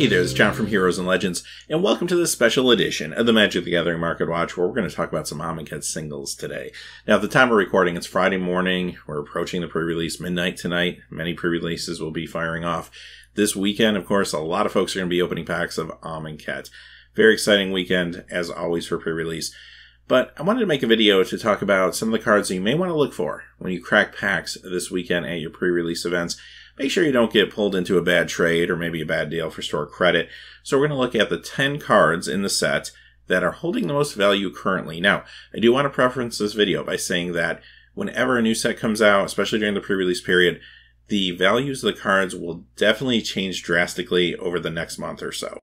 Hey there, it's John from Heroes and Legends, and welcome to this special edition of the Magic the Gathering Market Watch, where we're going to talk about some Amonkhet singles today. Now, at the time of recording, it's Friday morning. We're approaching the pre-release midnight tonight. Many pre-releases will be firing off this weekend. Of course, a lot of folks are going to be opening packs of Amonkhet. Very exciting weekend, as always, for pre-release. But I wanted to make a video to talk about some of the cards that you may want to look for when you crack packs this weekend at your pre-release events. Make sure you don't get pulled into a bad trade or maybe a bad deal for store credit. So we're going to look at the 10 cards in the set that are holding the most value currently. Now, I do want to preference this video by saying that whenever a new set comes out, especially during the pre-release period, the values of the cards will definitely change drastically over the next month or so.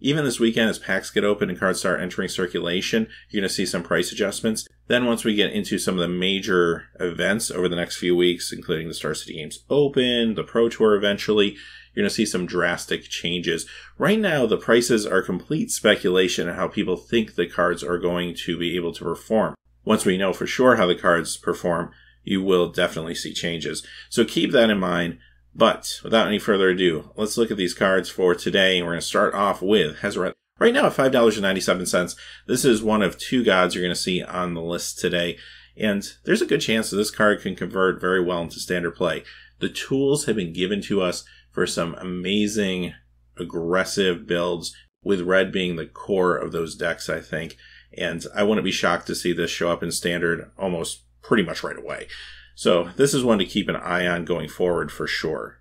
Even this weekend, as packs get open and cards start entering circulation, you're going to see some price adjustments. Then once we get into some of the major events over the next few weeks, including the Star City Games Open, the Pro Tour eventually, you're going to see some drastic changes. Right now, the prices are complete speculation on how people think the cards are going to be able to perform. Once we know for sure how the cards perform, you will definitely see changes. So keep that in mind. But without any further ado, let's look at these cards for today. We're going to start off with Hezret. Right now at $5.97, this is one of two gods you're going to see on the list today. And there's a good chance that this card can convert very well into standard play. The tools have been given to us for some amazing, aggressive builds, with red being the core of those decks, I think. And I wouldn't be shocked to see this show up in standard almost pretty much right away. So this is one to keep an eye on going forward for sure.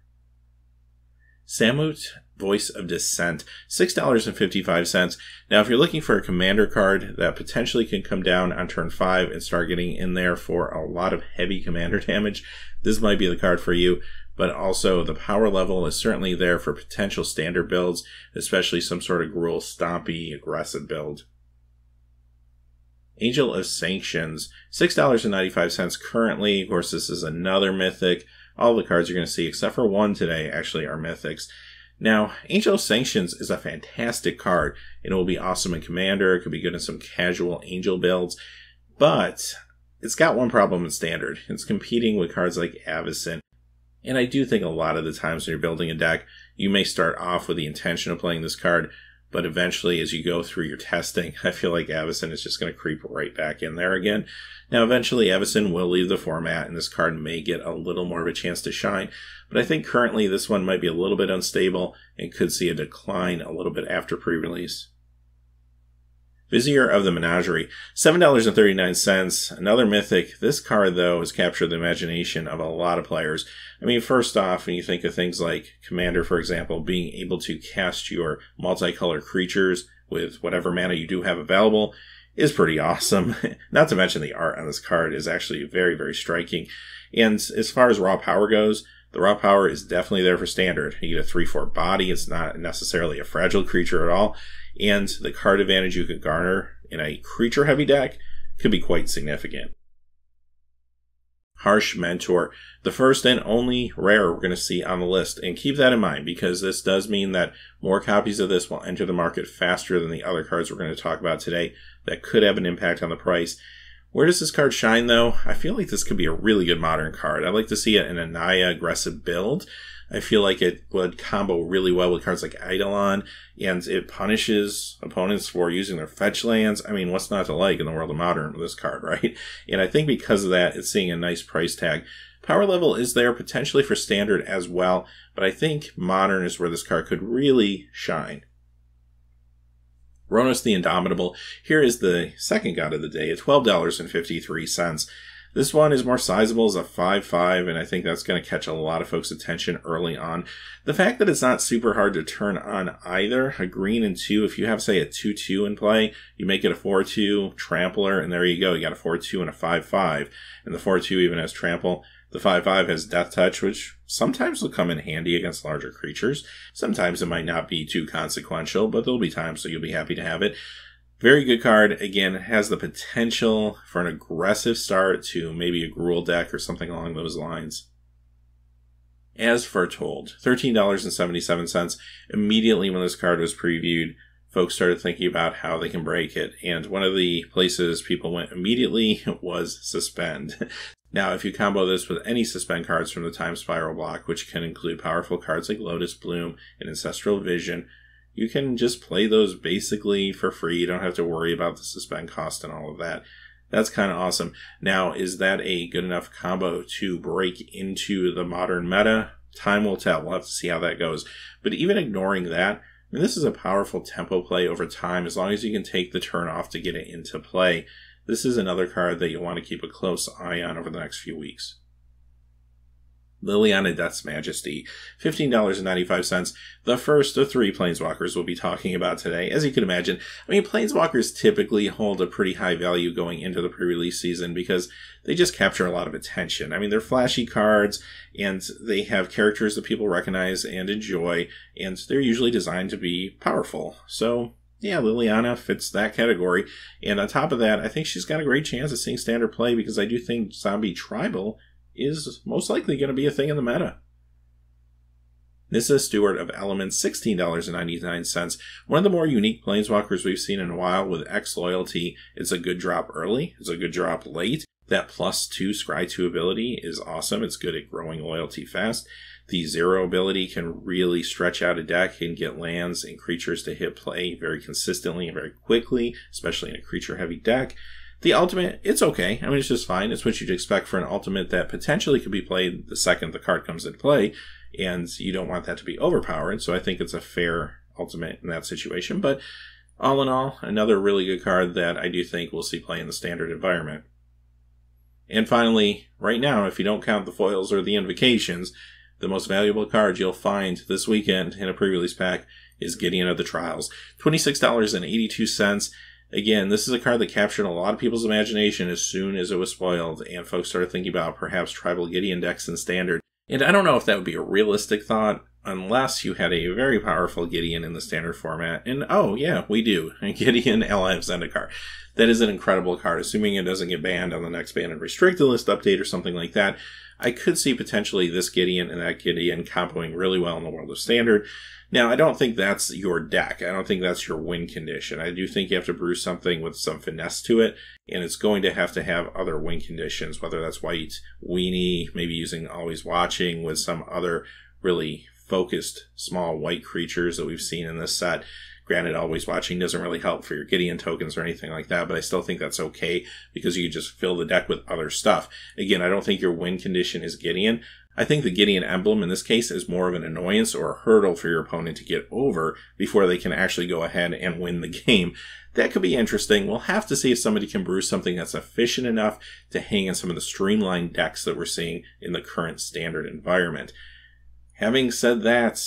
Samut, Voice of Dissent, $6.55. Now, if you're looking for a commander card that potentially can come down on turn 5 and start getting in there for a lot of heavy commander damage, this might be the card for you. But also, the power level is certainly there for potential standard builds, especially some sort of Gruul Stompy aggressive build. Angel of Sanctions, $6.95 currently. Of course, this is another mythic. All the cards you're going to see, except for one today, actually are mythics. Now, Angel of Sanctions is a fantastic card. It will be awesome in Commander. It could be good in some casual Angel builds. But it's got one problem in Standard. It's competing with cards like Avacyn. And I do think a lot of the times when you're building a deck, you may start off with the intention of playing this card, but eventually, as you go through your testing, I feel like Avacyn is just going to creep right back in there again. Now, eventually, Avacyn will leave the format, and this card may get a little more of a chance to shine. But I think currently, this one might be a little bit unstable and could see a decline a little bit after pre-release. Vizier of the Menagerie, $7.39, another mythic. This card, though, has captured the imagination of a lot of players. I mean, first off, when you think of things like Commander, for example, being able to cast your multicolored creatures with whatever mana you do have available is pretty awesome. Not to mention the art on this card is actually very, very striking. And as far as raw power goes, the raw power is definitely there for standard. You get a 3/4 body. It's not necessarily a fragile creature at all. And the card advantage you could garner in a creature-heavy deck could be quite significant. Harsh Mentor, the first and only rare we're going to see on the list. And keep that in mind, because this does mean that more copies of this will enter the market faster than the other cards we're going to talk about today. That could have an impact on the price. Where does this card shine, though? I feel like this could be a really good modern card. I'd like to see it in a Naya aggressive build. I feel like it would combo really well with cards like Eidolon, and it punishes opponents for using their fetch lands. I mean, what's not to like in the world of Modern with this card, right? And I think because of that, it's seeing a nice price tag. Power level is there potentially for Standard as well, but I think Modern is where this card could really shine. Ronos the Indomitable. Here is the second god of the day at $12.53. This one is more sizable as a 5/5, and I think that's going to catch a lot of folks' attention early on. The fact that it's not super hard to turn on either, a green and 2, if you have, say, a 2/2 in play, you make it a 4/2 Trampler, and there you go. You got a 4/2 and a 5/5, and the 4/2 even has Trample. The 5/5 has Death Touch, which sometimes will come in handy against larger creatures. Sometimes it might not be too consequential, but there'll be times so you'll be happy to have it. Very good card. Again, it has the potential for an aggressive start to maybe a Gruul deck or something along those lines. As Foretold, $13.77. Immediately when this card was previewed, folks started thinking about how they can break it. And one of the places people went immediately was Suspend. Now, if you combo this with any Suspend cards from the Time Spiral block, which can include powerful cards like Lotus Bloom and Ancestral Vision, you can just play those basically for free. You don't have to worry about the suspend cost and all of that. That's kind of awesome. Now, is that a good enough combo to break into the modern meta? Time will tell. We'll have to see how that goes. But even ignoring that, I mean, this is a powerful tempo play over time. As long as you can take the turn off to get it into play, this is another card that you'll want to keep a close eye on over the next few weeks. Liliana Death's Majesty, $15.95. The first of 3 Planeswalkers we'll be talking about today. As you can imagine, I mean, Planeswalkers typically hold a pretty high value going into the pre-release season because they just capture a lot of attention. I mean, they're flashy cards, and they have characters that people recognize and enjoy, and they're usually designed to be powerful. So, yeah, Liliana fits that category. And on top of that, I think she's got a great chance of seeing standard play because I do think Zombie Tribal is most likely going to be a thing in the meta. Nissa, Steward of Elements, $16.99. One of the more unique Planeswalkers we've seen in a while with X Loyalty. It's a good drop early. It's a good drop late. That +2 Scry 2 ability is awesome. It's good at growing loyalty fast. The 0 ability can really stretch out a deck and get lands and creatures to hit play very consistently and very quickly, especially in a creature-heavy deck. The ultimate, it's okay. I mean, it's just fine. It's what you'd expect for an ultimate that potentially could be played the second the card comes into play, and you don't want that to be overpowered, so I think it's a fair ultimate in that situation. But all in all, another really good card that I do think we'll see play in the standard environment. And finally, right now, if you don't count the foils or the invocations, the most valuable card you'll find this weekend in a pre-release pack is Gideon of the Trials. $26.82. Again, this is a card that captured a lot of people's imagination as soon as it was spoiled, and folks started thinking about perhaps tribal Gideon decks in Standard. And I don't know if that would be a realistic thought, unless you had a very powerful Gideon in the Standard format. And oh yeah, we do. Gideon Ally of Zendikar. That is an incredible card, assuming it doesn't get banned on the next banned and restricted list update or something like that. I could see potentially this Gideon and that Gideon comboing really well in the world of Standard. Now, I don't think that's your deck. I don't think that's your win condition. I do think you have to brew something with some finesse to it, and it's going to have other win conditions, whether that's White Weenie, maybe using Always Watching with some other really focused small white creatures that we've seen in this set. Granted, Always Watching doesn't really help for your Gideon tokens or anything like that, but I still think that's okay because you just fill the deck with other stuff. Again, I don't think your win condition is Gideon. I think the Gideon emblem in this case is more of an annoyance or a hurdle for your opponent to get over before they can actually go ahead and win the game. That could be interesting. We'll have to see if somebody can brew something that's efficient enough to hang in some of the streamlined decks that we're seeing in the current Standard environment. Having said that,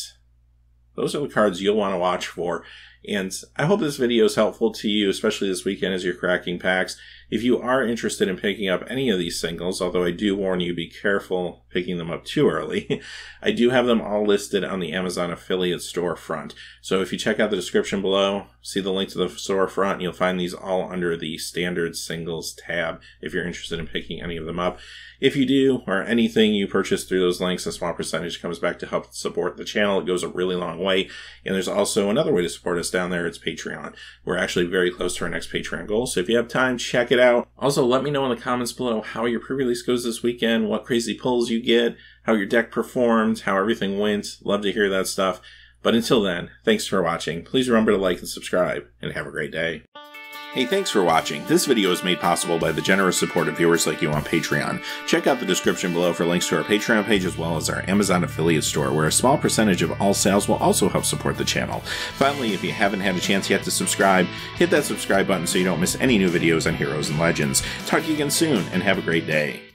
those are the cards you'll want to watch for. And I hope this video is helpful to you, especially this weekend as you're cracking packs. If you are interested in picking up any of these singles, although I do warn you, be careful picking them up too early, I do have them all listed on the Amazon affiliate storefront. So if you check out the description below, see the link to the storefront, and you'll find these all under the Standard Singles tab if you're interested in picking any of them up. If you do, or anything you purchase through those links, a small percentage comes back to help support the channel. It goes a really long way. And there's also another way to support us down there. It's Patreon. We're actually very close to our next Patreon goal. So if you have time, check it out. Also, let me know in the comments below how your pre-release goes this weekend, what crazy pulls you get, how your deck performed, how everything went. Love to hear that stuff. But until then, thanks for watching. Please remember to like and subscribe, and have a great day. Hey, thanks for watching. This video is made possible by the generous support of viewers like you on Patreon. Check out the description below for links to our Patreon page as well as our Amazon affiliate store, where a small percentage of all sales will also help support the channel. Finally, if you haven't had a chance yet to subscribe, hit that subscribe button so you don't miss any new videos on Heroes and Legends. Talk to you again soon, and have a great day.